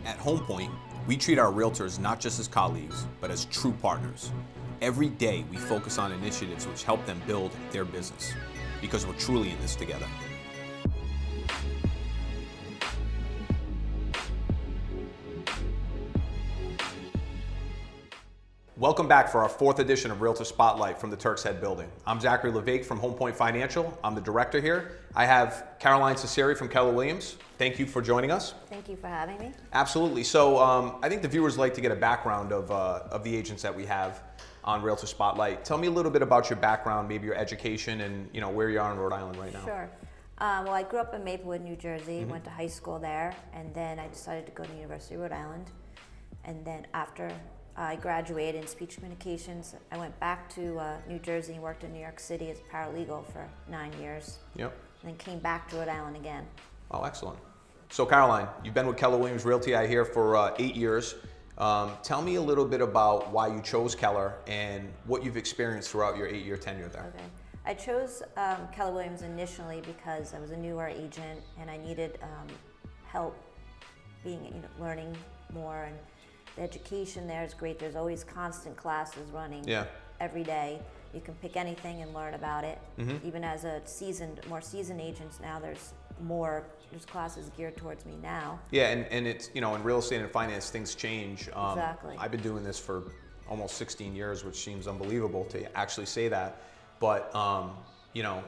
At Homepoint, we treat our realtors not just as colleagues, but as true partners. Every day, we focus on initiatives which help them build their business, because we're truly in this together. Welcome back for our fourth edition of Realtor Spotlight from the Turks Head Building. I'm Zachary Levesque from Homepoint Financial. I'm the director here. I have Caroline Ceceri from Keller Williams. Thank you for joining us. Thank you for having me. Absolutely. So I think the viewers like to get a background of the agents that we have on Realtor Spotlight. Tell me a little bit about your background, maybe your education, and where you are in Rhode Island right now. Sure. Well, I grew up in Maplewood, New Jersey, went to high school there, and then I decided to go to University of Rhode Island. And then after I graduated in speech communications, I went back to New Jersey and worked in New York City as a paralegal for 9 years. Yep. And then came back to Rhode Island again. Oh, excellent. So Caroline, you've been with Keller Williams Realty, I hear, for 8 years. Tell me a little bit about why you chose Keller and what you've experienced throughout your 8-year tenure there. Okay. I chose Keller Williams initially because I was a newer agent and I needed help learning more, and the education there is great. There's always constant classes running every day. You can pick anything and learn about it. Even as a more seasoned agents now, there's classes geared towards me now. Yeah, and it's, in real estate and finance, things change. Exactly. I've been doing this for almost 16 years, which seems unbelievable to actually say that. But,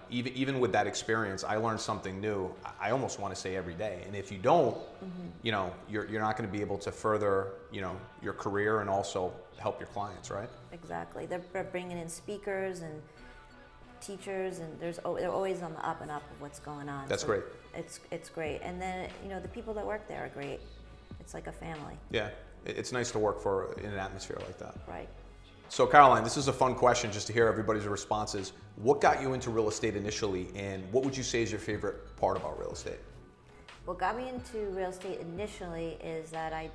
even with that experience, I learned something new. I almost want to say every day. And if you don't, you're not going to be able to further, your career and also help your clients, right? Exactly. They're bringing in speakers and teachers, and they're always on the up and up of what's going on. That's great. It's great. And then, the people that work there are great. It's like a family. Yeah. It's nice to work in an atmosphere like that. Right. So Caroline, this is a fun question just to hear everybody's responses. What got you into real estate initially, and what would you say is your favorite part about real estate? What got me into real estate initially is that I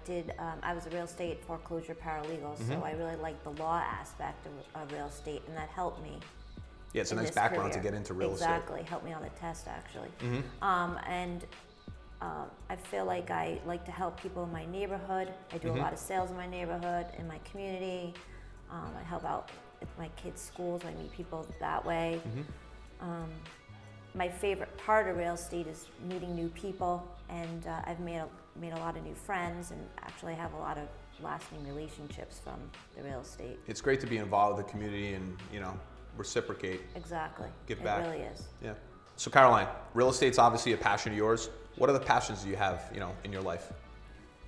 was a real estate foreclosure paralegal, so I really liked the law aspect of real estate, and that helped me. Yeah, it's a nice background to get into real estate. Exactly, helped me on the test actually. I feel like I like to help people in my neighborhood. I do a lot of sales in my neighborhood, in my community. I help out with my kids' schools. I meet people that way. My favorite part of real estate is meeting new people, and I've made a lot of new friends, and actually have a lot of lasting relationships from the real estate. It's great to be involved with the community and reciprocate. Exactly. Give back. It really is. Yeah. So Caroline, real estate's obviously a passion of yours. What other passions do you have, in your life?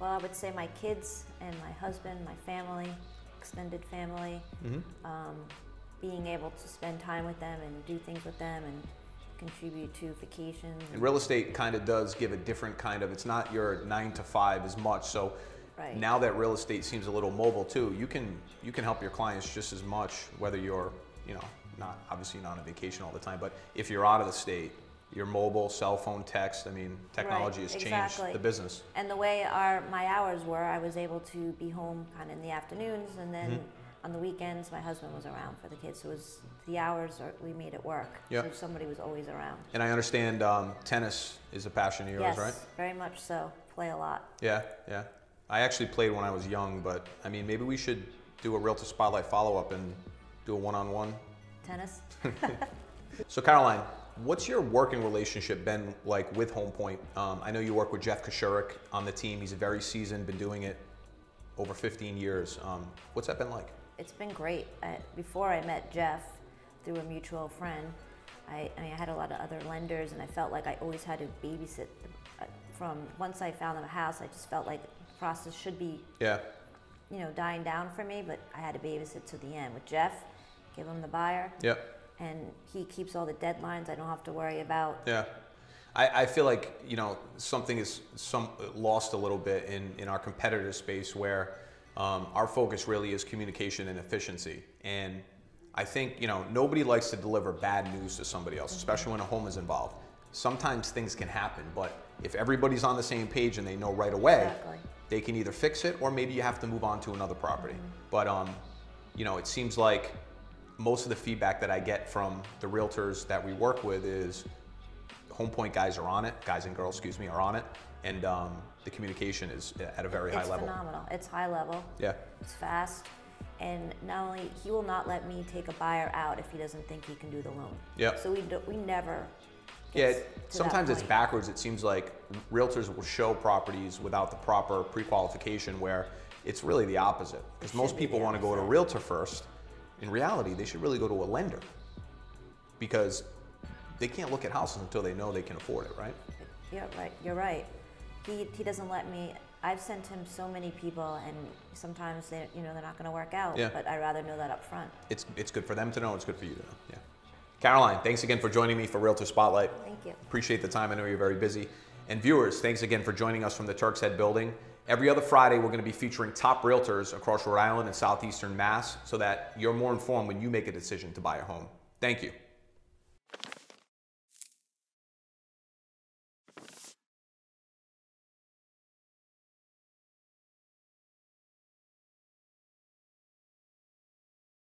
Well, I would say my kids and my husband, my family, extended family, being able to spend time with them and do things with them and contribute to vacations. And real estate kind of does give a different kind of, it's not your 9 to 5 as much. So now that real estate seems a little mobile too, you can help your clients just as much, whether you're, obviously not on vacation all the time, but if you're out of the state, your mobile, cell phone, text, technology has changed the business. And the way my hours were, I was able to be home kind of in the afternoons, and then on the weekends, my husband was around for the kids. So it was the hours, we made it work. So somebody was always around. And I understand tennis is a passion of yours, right? Yes, very much so. Play a lot. Yeah, yeah. I actually played when I was young, but maybe we should do a Realtor Spotlight follow-up and do a one-on-one. Tennis? So Caroline, what's your working relationship been like with Homepoint? I know you work with Jeff Ceceri on the team. He's very seasoned, been doing it over 15 years. What's that been like? It's been great. Before I met Jeff through a mutual friend, I had a lot of other lenders, and I felt like I always had to babysit. From once I found a house, I just felt like the process should be dying down for me, but I had to babysit to the end. With Jeff, give him the buyer. And he keeps all the deadlines. I don't have to worry about. Yeah, I feel like something is lost a little bit in our competitor space, where our focus really is communication and efficiency. And I think nobody likes to deliver bad news to somebody else, especially when a home is involved. Sometimes things can happen, but if everybody's on the same page and they know right away, they can either fix it or maybe you have to move on to another property. But it seems like most of the feedback that I get from the realtors that we work with is Homepoint guys are on it, guys and girls, excuse me, are on it, and the communication is at a very high level. It's phenomenal. It's high level. Yeah. It's fast. And not only, he will not let me take a buyer out if he doesn't think he can do the loan. Yeah. So we never. Yeah, sometimes it's backwards. It seems like realtors will show properties without the proper pre-qualification, where it's really the opposite. Because most people want to go to a realtor first. In reality, they should really go to a lender, because they can't look at houses until they know they can afford it, right? Yeah, right. You're right. He doesn't let me. I've sent him so many people, and sometimes they're not going to work out. Yeah. But I'd rather know that up front. It's good for them to know. It's good for you to know. Yeah. Caroline, thanks again for joining me for Realtor Spotlight. Thank you. Appreciate the time. I know you're very busy. And viewers, thanks again for joining us from the Turks Head building. Every other Friday, we're going to be featuring top realtors across Rhode Island and southeastern Mass, so that you're more informed when you make a decision to buy a home. Thank you.